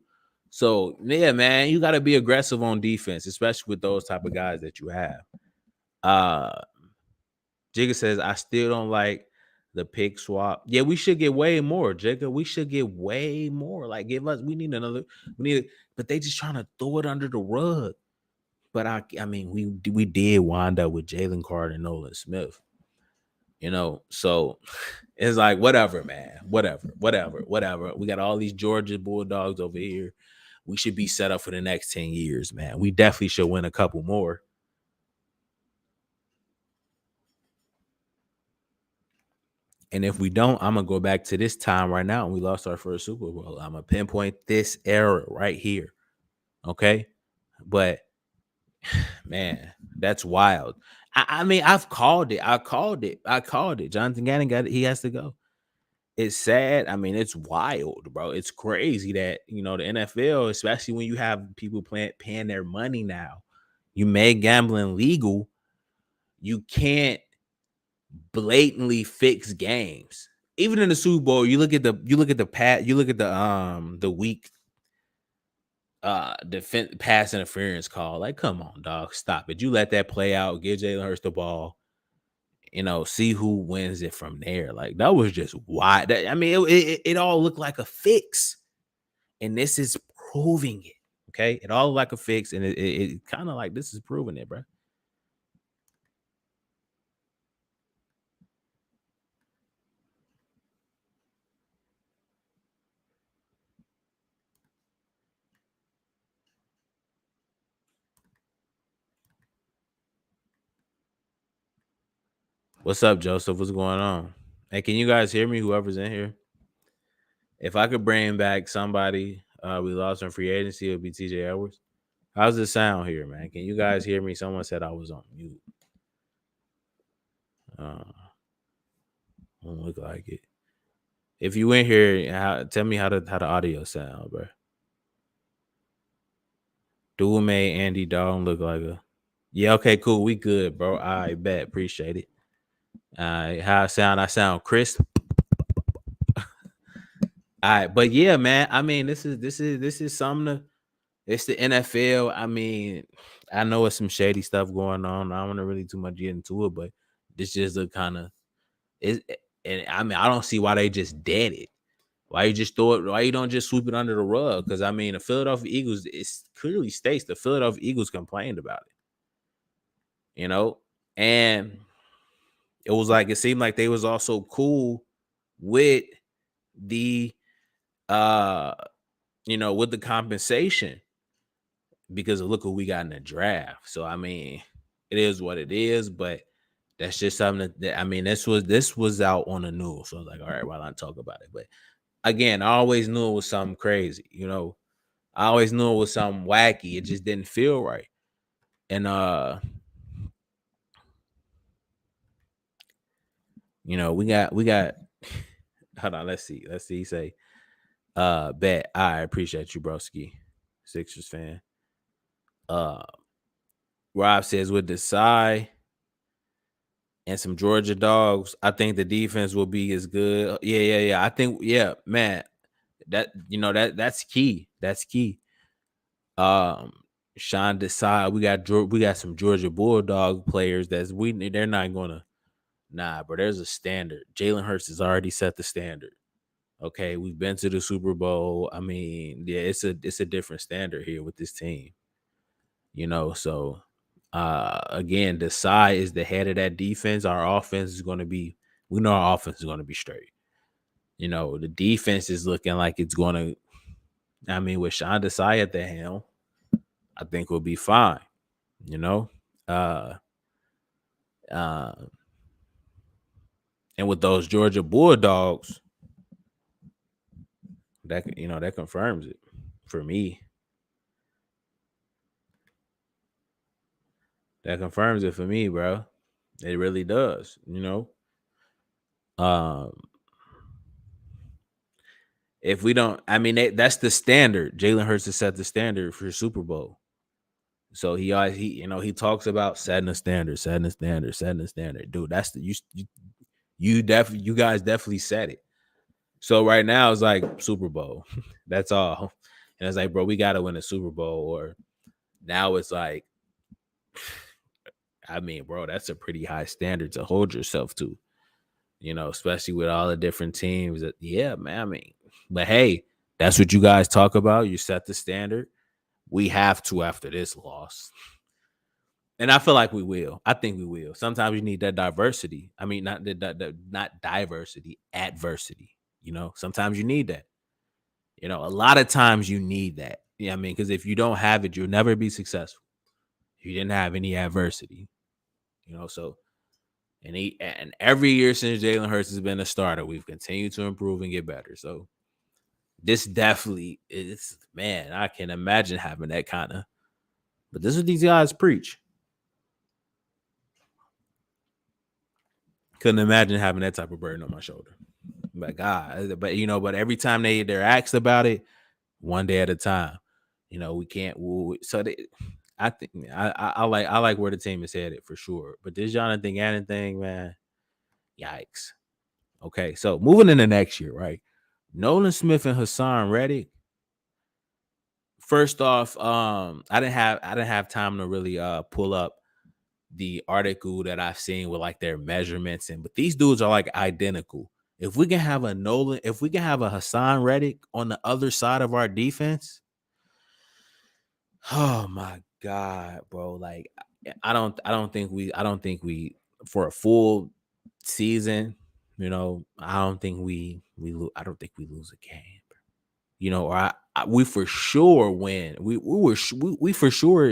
So yeah, man, you got to be aggressive on defense, especially with those type of guys that you have. Jigga says, I still don't like the pick swap. Yeah, we should get way more, Jigga. We should get way more. Like, we need another, but they just trying to throw it under the rug. But I mean, we did wind up with Jalen Carter and Nolan Smith. So it's like whatever, man. Whatever. We got all these Georgia Bulldogs over here. We should be set up for the next 10 years, man. We definitely should win a couple more. And if we don't, I'm gonna go back to this time right now, and we lost our first Super Bowl. I'm gonna pinpoint this era right here. Okay. But man, that's wild. I mean, I've called it. I called it. Jonathan Gannon got it. He has to go. It's sad. I mean, it's wild, bro. It's crazy that the NFL, especially when you have people paying their money now, you made gambling legal. You can't blatantly fix games. Even in the Super Bowl, you look at the weak defense pass interference call. Like, come on, dog, stop it. You let that play out. Give Jalen Hurts the ball. See who wins it from there. Like, that was just wide. I mean, it all looked like a fix, and this is proving it. Okay, it all looked like a fix, and it kind of like this is proving it, bro. What's up, Joseph? What's going on? Hey, can you guys hear me? Whoever's in here. If I could bring back somebody we lost in free agency, it would be TJ Edwards. How's the sound here, man? Can you guys hear me? Someone said I was on mute. Don't look like it. If you in here, tell me how the audio sound, bro. Dual made Andy Dalton look like a. Yeah, okay, cool. We good, bro. I bet. Appreciate it. How I sound? I sound crisp. All right, but yeah, man. I mean, this is something to. It's the NFL. I mean, I know it's some shady stuff going on. I don't want to really too much get into it, but this just a kind of it. And I mean, I don't see why they just dead it. Why you just throw it? Why you don't just sweep it under the rug? Because I mean, the Philadelphia Eagles, it clearly states the Philadelphia Eagles complained about it, and it was like it seemed like they was also cool with the uh with the compensation because of look what we got in the draft. So I mean, it is what it is, but that's just something that I mean, this was out on the news. So I was like, all right, why not talk about it? But again, I always knew it was something crazy, I always knew it was something wacky. It just didn't feel right. And we got hold on, let's see. Let's see. Say, bet I appreciate you, broski. Sixers fan. Uh Rob says with Desai and some Georgia dogs, I think the defense will be as good. Yeah. I think, yeah, man. That's key. That's key. Um Sean Desai, we got some Georgia Bulldog players they're not gonna. Nah, bro, there's a standard. Jalen Hurts has already set the standard. Okay, we've been to the Super Bowl. I mean, yeah, it's a different standard here with this team. So again, Desai is the head of that defense. Our offense is gonna be we know our offense is gonna be straight. The defense is looking like it's gonna I mean, with Sean Desai at the helm, I think we'll be fine. You know? Uh uh and with those Georgia Bulldogs, that confirms it for me. That confirms it for me, bro. It really does. Um, if we don't, I mean, that's the standard. Jalen Hurts has set the standard for Super Bowl. So he always he talks about setting a standard, setting a standard, setting a standard. Dude, that's the you guys definitely set it. So right now it's like Super Bowl. That's all. And it's like, bro, we gotta win a Super Bowl. Or now it's like, I mean, bro, that's a pretty high standard to hold yourself to. Especially with all the different teams. Yeah, man. I mean, but hey, that's what you guys talk about. You set the standard. We have to after this loss. And I feel like we will. I think we will. Sometimes you need that diversity. I mean, not diversity, adversity. Sometimes you need that. A lot of times you need that. Yeah, I mean, because if you don't have it, you'll never be successful. You didn't have any adversity. So and every year since Jalen Hurts has been a starter, we've continued to improve and get better. So this definitely is, man. I can imagine having that kind of. But this is what these guys preach. Couldn't imagine having that type of burden on my shoulder. But God, but every time they're asked about it, one day at a time. We can't. So I think I like where the team is headed for sure. But this Jonathan Gannon thing, man, yikes. Okay, so moving into next year, right? Nolan Smith and Haason Reddick. First off, I didn't have time to really pull up the article that I've seen with like their measurements but these dudes are like identical. If we can have a Haason Reddick on the other side of our defense, oh my God, bro. Like I don't think we for a full season, I don't think I don't think we lose a game. Or we for sure win. We for sure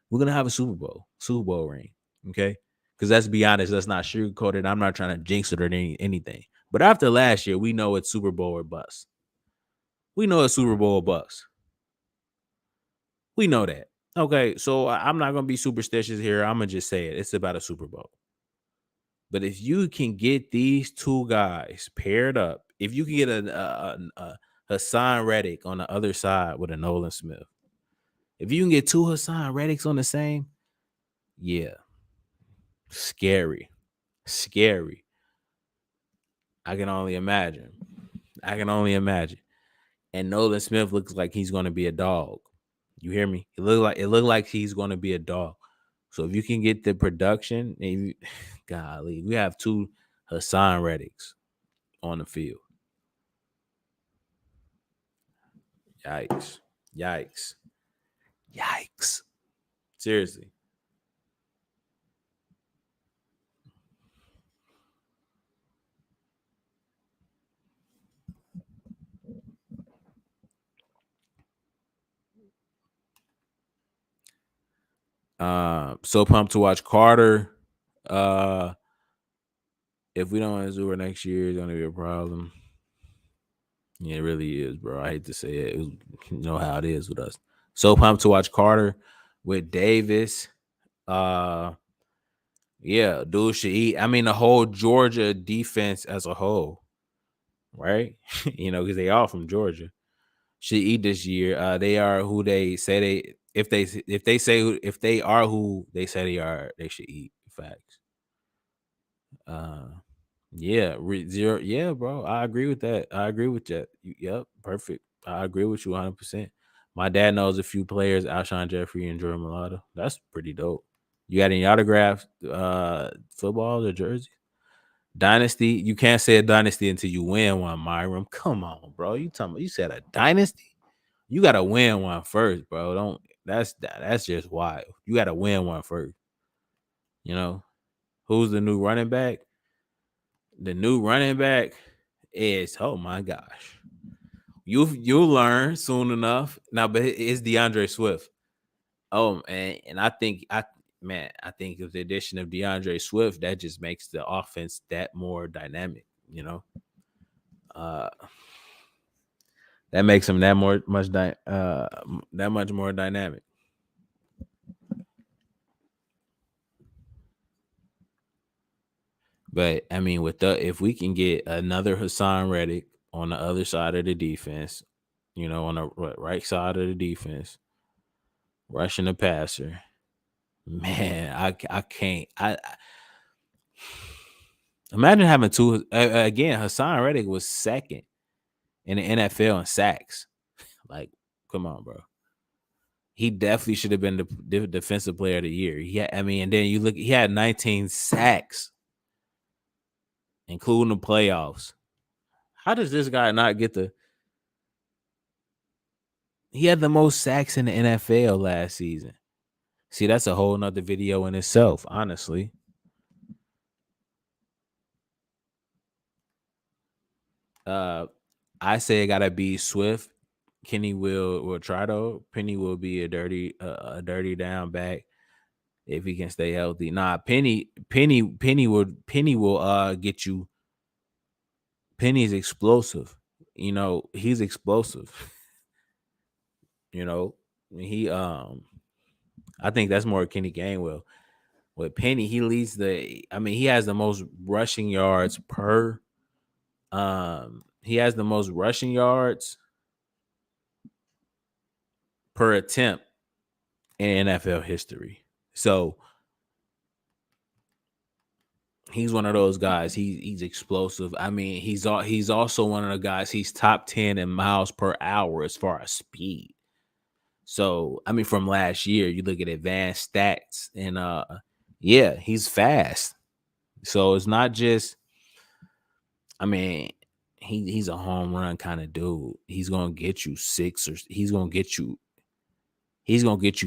we're gonna have a Super Bowl ring. Okay, because let's be honest, let's not sugarcoat it. I'm not trying to jinx it or anything. But after last year, we know it's Super Bowl or bust. We know it's Super Bowl or bust. We know that. Okay, so I'm not gonna be superstitious here. I'm gonna just say it. It's about a Super Bowl. But if you can get these two guys paired up, if you can get a Haason Reddick on the other side with a Nolan Smith, if you can get two Haason Reddicks on the same, yeah, scary, scary. I can only imagine. I can only imagine. And Nolan Smith looks like he's going to be a dog. You hear me? It looked like he's going to be a dog. So if you can get the production, golly, we have two Haason Reddicks on the field. Yikes. Yikes. Yikes. Seriously. So pumped to watch Carter. Uh if we don't have Zura next year, it's gonna be a problem. Yeah, it really is, bro. I hate to say it. You know how it is with us. So pumped to watch Carter with Davis. Uh yeah, dude should eat. I mean, the whole Georgia defense as a whole, right? Because they all from Georgia. Should eat this year. They are who they say they if they are who they say they are, they should eat. Facts. Uh yeah, zero. Yeah, bro. I agree with that. I agree with that. Yep, perfect. I agree with you 100%. My dad knows a few players, Alshon Jeffrey and Jordan Mulatto. That's pretty dope. You got any autographs, footballs or jerseys? Dynasty. You can't say a dynasty until you win one, Myram. Come on, bro. You said a dynasty? You gotta win one first, bro. Don't that's just wild. You gotta win one first. You know? Who's the new running back? The new running back is, oh my gosh. You'll learn soon enough. Now, but it's DeAndre Swift. Oh, and I think with the addition of DeAndre Swift, that just makes the offense that more dynamic, you know. Uh that makes him that much more dynamic. But I mean, if we can get another Haason Reddick on the other side of the defense, on the right side of the defense, rushing the passer, man, I can't. Imagine having two. Again, Haason Reddick was second in the NFL in sacks. Like, come on, bro. He definitely should have been the defensive player of the year. And then you look, he had 19 sacks, including the playoffs. How does this guy not get the? He had the most sacks in the NFL last season. See, that's a whole nother video in itself, honestly. I say it gotta be Swift. Kenny will try though. Penny will be a dirty down back if he can stay healthy. Nah, Penny will get you. Penny's explosive. He's explosive. You know, he I think that's more Kenny Gainwell. With Penny, he leads he has the most rushing yards per. He has the most rushing yards per attempt in NFL history. So he's one of those guys. He's explosive. He's also one of the guys. He's top 10 in miles per hour as far as speed. So from last year, you look at advanced stats, and yeah, he's fast. So it's not just. I mean, he's a home run kind of dude. He's gonna get you six, or he's gonna get you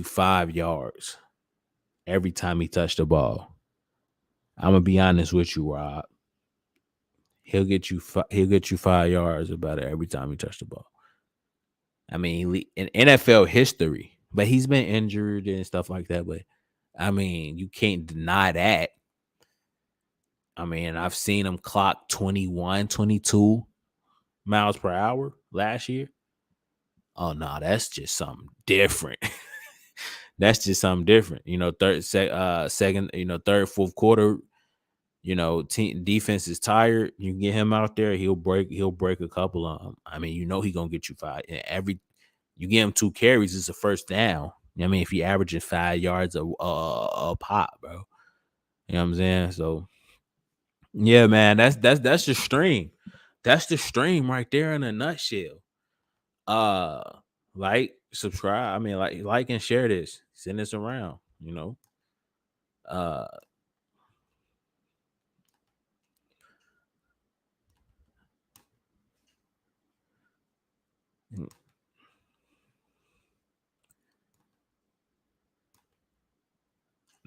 5 yards every time he touched the ball. I'm gonna be honest with you, Rob. He'll get you 5 yards about it every time he touched the ball. In NFL history, but he's been injured and stuff like that. But you can't deny that. I've seen him clock 21, 22 miles per hour last year. Oh no, that's just something different. That's just something different. Second, third, fourth quarter, team defense is tired. You get him out there, he'll break a couple of them. He gonna get you five. And you give him 2 carries, it's a first down. If he averages 5 yards a pop, bro. You know what I'm saying? So yeah, man, that's the stream. That's the stream right there in a nutshell. Uh like, subscribe. Like and share this. Send this around, Uh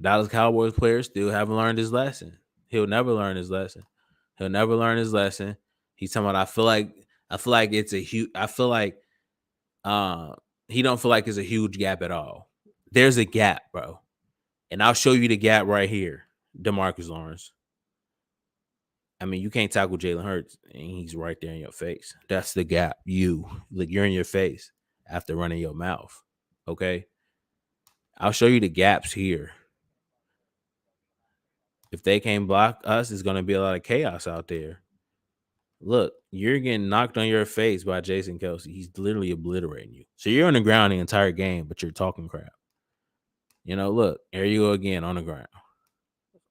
Dallas Cowboys player still haven't learned his lesson. He'll never learn his lesson. He'll never learn his lesson. He's talking about I feel like it's a huge I feel like uh he don't feel like it's a huge gap at all. There's a gap, bro. And I'll show you the gap right here. DeMarcus Lawrence. I mean, you can't tackle Jalen Hurts, and he's right there in your face. That's the gap. You're in your face after running your mouth. Okay, I'll show you the gaps here. If they can't block us, it's gonna be a lot of chaos out there. Look, you're getting knocked on your face by Jason Kelsey. He's literally obliterating you. So you're on the ground the entire game, but you're talking crap. Look, here you go again on the ground.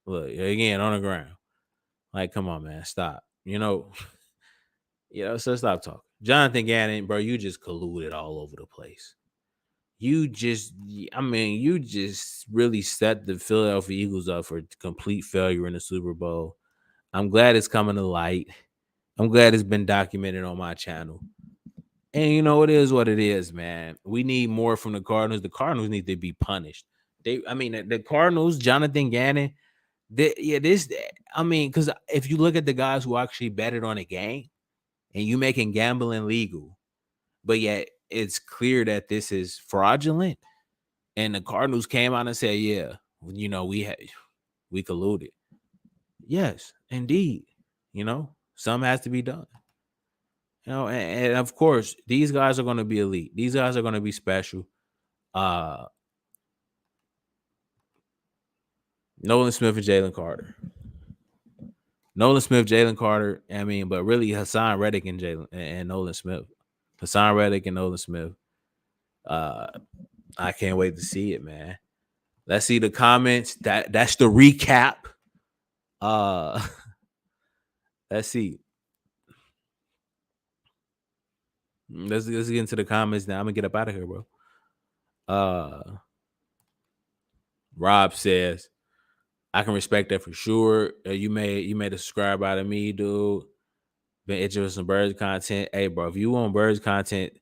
Look, again on the ground. Like, come on, man, stop. So stop talking. Jonathan Gannon, bro, you just colluded all over the place. You just really set the Philadelphia Eagles up for complete failure in the Super Bowl. I'm glad it's coming to light. I'm glad it's been documented on my channel. And it is what it is, man. We need more from the Cardinals. The Cardinals need to be punished. The Cardinals, Jonathan Gannon, because if you look at the guys who actually betted on a game and you making gambling legal, but yet it's clear that this is fraudulent, and the Cardinals came out and said, yeah, we colluded. Yes, indeed. Some has to be done. And of course, these guys are going to be elite. These guys are going to be special. Nolan Smith and Jalen Carter. Nolan Smith, Jalen Carter. But really Haason Reddick and Nolan Smith. Haason Reddick and Nolan Smith. I can't wait to see it, man. Let's see the comments. That's the recap. Let's see. Let's get into the comments now. I'm gonna get up out of here, bro. Rob says, I can respect that for sure. You made a subscribe out of me, dude. Been itching for some birds content. Hey, bro, if you want birds content,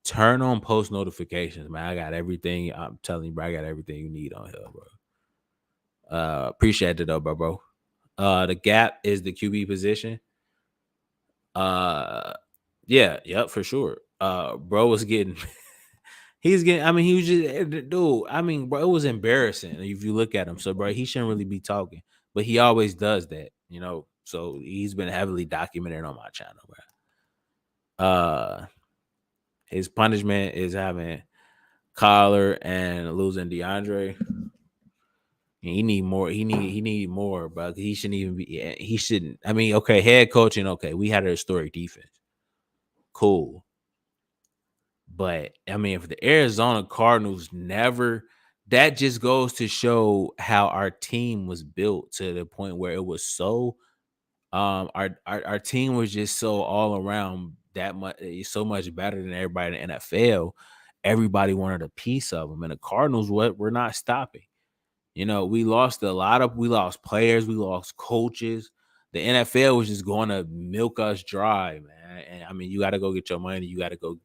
turn on post notifications, man. I got everything. I'm telling you, bro, I got everything you need on here, bro. Appreciate it though, bro. The gap is the QB position. Yep, for sure. Bro was getting he was just dude. Bro, it was embarrassing if you look at him. So, bro, he shouldn't really be talking, but he always does that, So he's been heavily documented on my channel, bro. His punishment is having Collar and losing DeAndre. He need more. He need more, bro. He shouldn't even be. He shouldn't. Okay, head coaching. Okay, we had a historic defense. Cool. But if the Arizona Cardinals that just goes to show how our team was built to the point where it was so our team was just so all around that much so much better than everybody in the NFL. Everybody wanted a piece of them, and the Cardinals we're not stopping. We lost players, we lost coaches. The NFL was just going to milk us dry, man. And you got to go get your money. You got to go.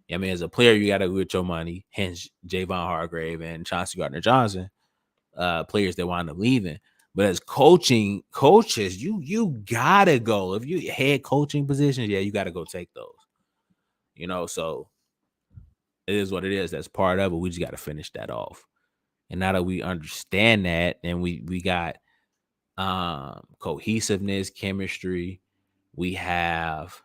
As a player, you got to get your money. Hence, Javon Hargrave and Chauncey Gardner-Johnson, players that wind up leaving. But as coaches, you gotta go. If you head coaching positions, you gotta go take those. So it is what it is. That's part of it. We just gotta finish that off. And now that we understand that, and we got cohesiveness, chemistry, we have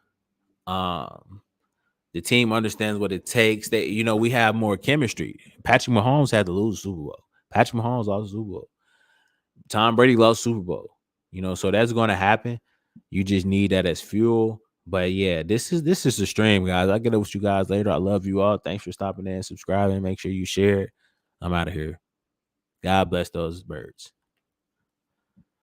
the team understands what it takes. That we have more chemistry. Patrick Mahomes had to lose the Super Bowl. Patrick Mahomes lost the Super Bowl. Tom Brady lost Super Bowl. So that's going to happen. You just need that as fuel. But yeah, this is the stream, guys. I'll get up with you guys later. I love you all. Thanks for stopping in and subscribing. Make sure you share it. I'm out of here. God bless those birds.